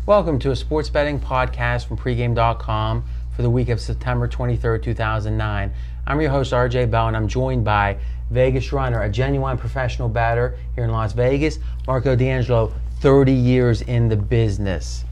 Welcome to a sports betting podcast from pregame.com for the week of September 23rd, 2009. I'm your host, RJ Bell, and I'm joined by Vegas Runner, a genuine professional bettor here in Las Vegas, Marco D'Angelo, 30 years in the business.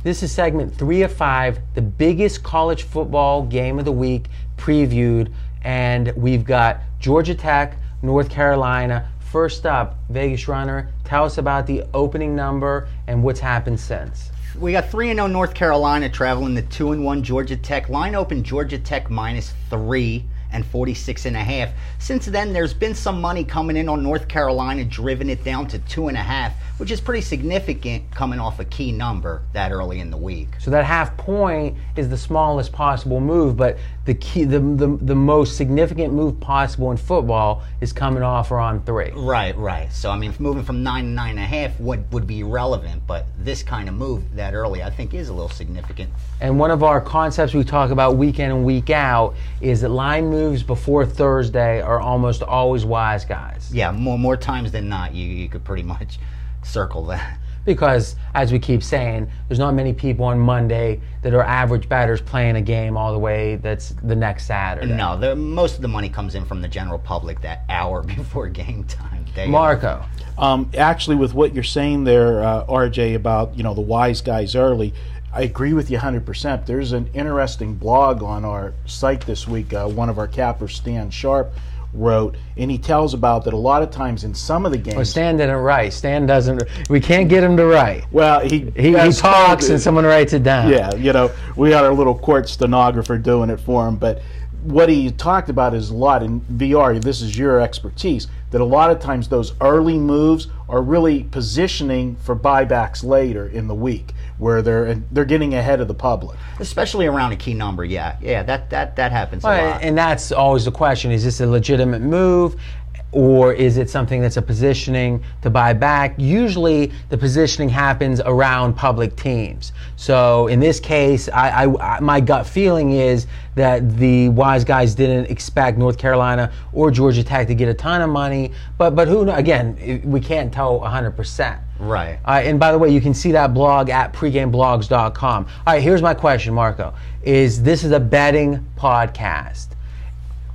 This is segment 3 of 5, the biggest college football game of the week previewed, and we've got Georgia Tech, North Carolina. First up, Vegas Runner, tell us about the opening number and what's happened since. We got 3-0 North Carolina traveling to 2-1 Georgia Tech. Line open Georgia Tech -3 and 46.5. Since then, there's been some money coming in on North Carolina, driven it down to 2.5, which is pretty significant coming off a key number that early in the week. So that half point is the smallest possible move, but the key, the most significant move possible in football is coming off around 3. Right. So, I mean, moving from 9 to 9.5 would be irrelevant, but this kind of move that early, I think, is a little significant. And one of our concepts we talk about week in and week out is that line moves before Thursday are almost always wise guys. Yeah, more times than not, you could pretty much circle that. Because, as we keep saying, there's not many people on Monday that are average batters playing a game all the way that's the next Saturday. No, most of the money comes in from the general public that hour before game time. Marco. Actually, with what you're saying there, RJ, about the wise guys early, I agree with you 100%. There's an interesting blog on our site this week. One of our cappers, Stan Sharp, wrote, and he tells about that a lot of times in some of the games. Well, Stan didn't write. Stan doesn't. We can't get him to write. Well, he talks and someone writes it down. Yeah, we got our little court stenographer doing it for him. But what he talked about is a lot in VR. This is your expertise. That a lot of times those early moves are really positioning for buybacks later in the week, where they're getting ahead of the public, especially around a key number. Yeah, that happens a lot. And that's always the question: is this a legitimate move, or is it something that's a positioning to buy back? Usually, the positioning happens around public teams. So in this case, my gut feeling is that the wise guys didn't expect North Carolina or Georgia Tech to get a ton of money, but who knows? Again, we can't tell 100%. Right. And by the way, you can see that blog at pregameblogs.com. All right, here's my question, Marco. This is a betting podcast.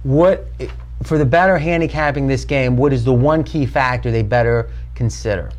For the bettor handicapping this game, what is the one key factor they better consider?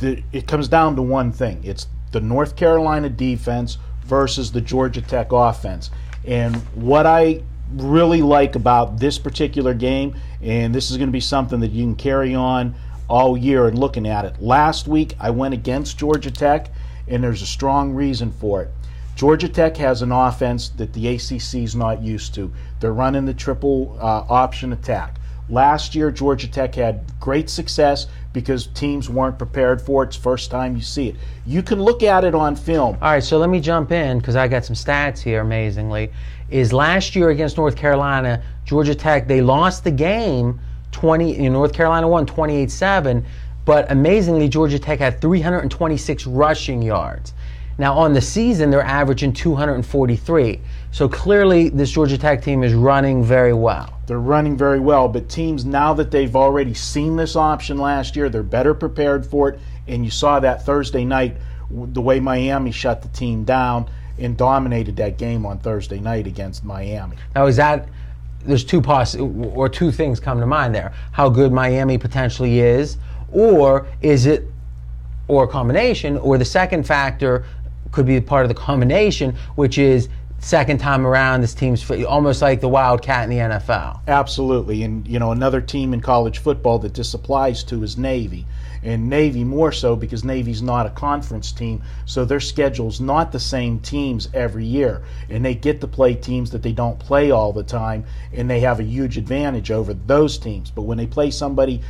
It comes down to one thing. It's the North Carolina defense versus the Georgia Tech offense. And what I really like about this particular game, and this is going to be something that you can carry on all year and looking at it. Last week, I went against Georgia Tech, and there's a strong reason for it. Georgia Tech has an offense that the ACC is not used to. They're running the triple option attack. Last year, Georgia Tech had great success because teams weren't prepared for it. It's the first time you see it. You can look at it on film. All right, so let me jump in because I got some stats here, amazingly. Is last year against North Carolina, Georgia Tech, they lost the game, North Carolina won 28-7, but amazingly, Georgia Tech had 326 rushing yards. Now, on the season, they're averaging 243. So clearly, this Georgia Tech team is running very well. They're running very well, but teams, now that they've already seen this option last year, they're better prepared for it. And you saw that Thursday night, the way Miami shut the team down and dominated that game on Thursday night against Miami. Now, there's two things come to mind there. How good Miami potentially is, or a combination, or the second factor could be part of the combination, which is second time around this team's almost like the Wildcat in the NFL. Absolutely. And another team in college football that this applies to is Navy. And Navy more so because Navy's not a conference team, so their schedule's not the same teams every year. And they get to play teams that they don't play all the time, and they have a huge advantage over those teams. But when they play somebody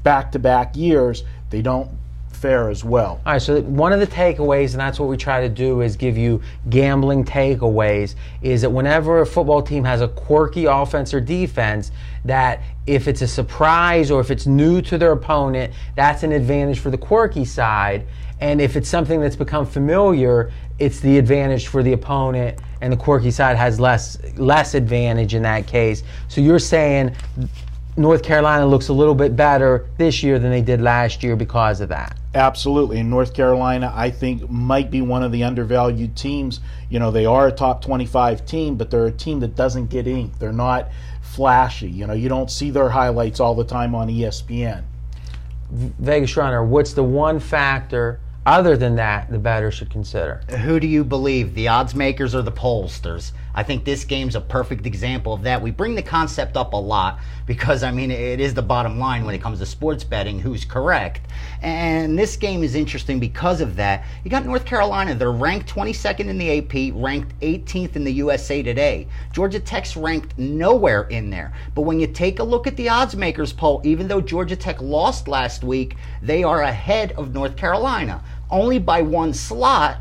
back-to-back years, they don't fare as well. All right, so one of the takeaways, and that's what we try to do, is give you gambling takeaways, is that whenever a football team has a quirky offense or defense, that if it's a surprise or if it's new to their opponent, that's an advantage for the quirky side. And if it's something that's become familiar, it's the advantage for the opponent, and the quirky side has less advantage in that case. So you're saying North Carolina looks a little bit better this year than they did last year because of that. Absolutely. And North Carolina, I think, might be one of the undervalued teams. You know, they are a top 25 team, but they're a team that doesn't get ink. They're not flashy. You know, you don't see their highlights all the time on ESPN. Vegas Runner, what's the one factor other than that the better should consider? Who do you believe, the odds makers or the pollsters? I think this game's a perfect example of that. We bring the concept up a lot because, I mean, it is the bottom line when it comes to sports betting, who's correct. And this game is interesting because of that. You got North Carolina, they're ranked 22nd in the AP, ranked 18th in the USA Today. Georgia Tech's ranked nowhere in there. But when you take a look at the odds makers poll, even though Georgia Tech lost last week, they are ahead of North Carolina. Only by one slot,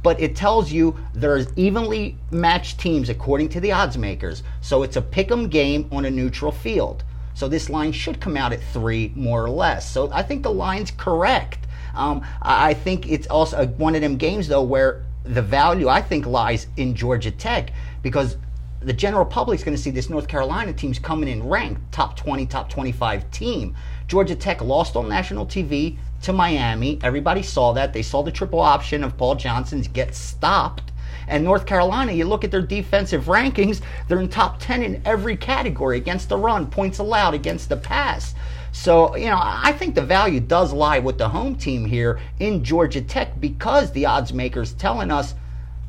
but it tells you there's evenly matched teams according to the odds makers. So it's a pick'em game on a neutral field. So this line should come out at 3 more or less. So I think the line's correct. I think it's also one of them games though where the value I think lies in Georgia Tech, because the general public's going to see this North Carolina team's coming in ranked top 20, top 25 team. Georgia Tech lost on national TV to Miami. Everybody saw that. They saw the triple option of Paul Johnson's get stopped. And North Carolina, you look at their defensive rankings, they're in top 10 in every category, against the run, points allowed, against the pass. So, you know, I think the value does lie with the home team here in Georgia Tech, because the odds makers telling us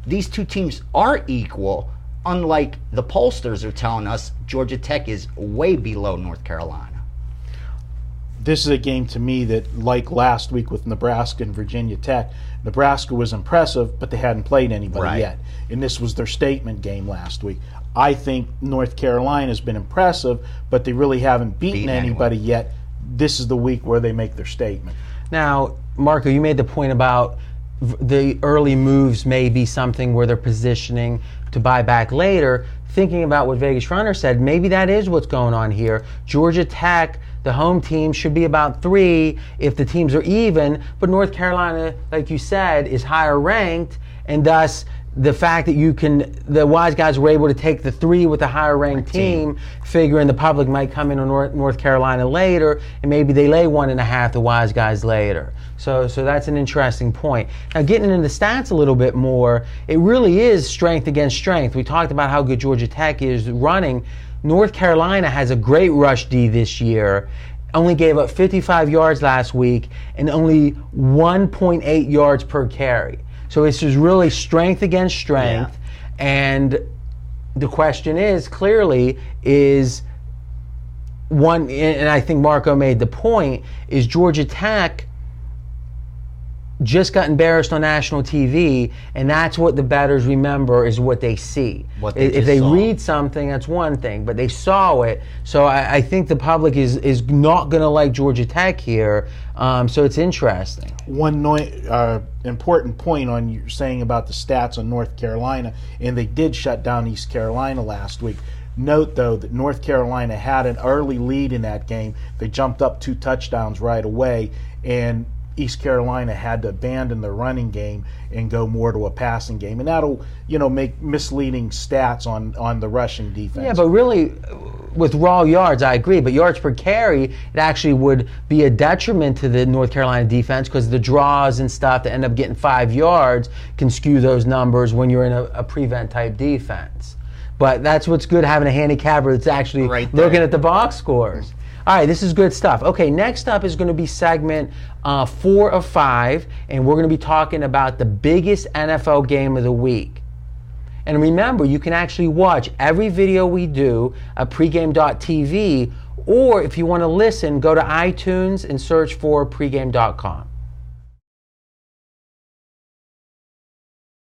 these two teams are equal, unlike the pollsters are telling us Georgia Tech is way below North Carolina. This is a game to me that, like last week with Nebraska and Virginia Tech, Nebraska was impressive, but they hadn't played anybody yet. And this was their statement game last week. I think North Carolina's been impressive, but they really haven't beaten anybody yet. This is the week where they make their statement. Now, Marco, you made the point about the early moves may be something where they're positioning to buy back later. Thinking about what Vegas Runner said, maybe that is what's going on here. Georgia Tech, the home team, should be about 3 if the teams are even, but North Carolina, like you said, is higher ranked, and thus the fact that the wise guys were able to take the 3 with a higher ranked team, figuring the public might come in on North Carolina later, and maybe they lay 1.5 the wise guys later. So that's an interesting point. Now, getting into the stats a little bit more, it really is strength against strength. We talked about how good Georgia Tech is running. North Carolina has a great rush D this year, only gave up 55 yards last week and only 1.8 yards per carry. So it's just really strength against strength. Yeah. And the question is, clearly, is one, and I think Marco made the point, is Georgia Tech just got embarrassed on national TV, and that's what the bettors remember is what they see. If they read something, that's one thing, but they saw it. So I think the public is not going to like Georgia Tech here. So it's interesting. One important point on you saying about the stats on North Carolina, and they did shut down East Carolina last week. Note, though, that North Carolina had an early lead in that game. They jumped up 2 touchdowns right away, and East Carolina had to abandon the running game and go more to a passing game, and that'll, make misleading stats on the rushing defense. Yeah, but really, with raw yards, I agree. But yards per carry, it actually would be a detriment to the North Carolina defense, because the draws and stuff that end up getting 5 yards can skew those numbers when you're in a prevent type defense. But that's what's good, having a handicapper that's actually looking at the box scores. All right, this is good stuff. Okay, next up is going to be segment 4 of 5, and we're going to be talking about the biggest NFL game of the week. And remember, you can actually watch every video we do at pregame.tv, or if you want to listen, go to iTunes and search for pregame.com.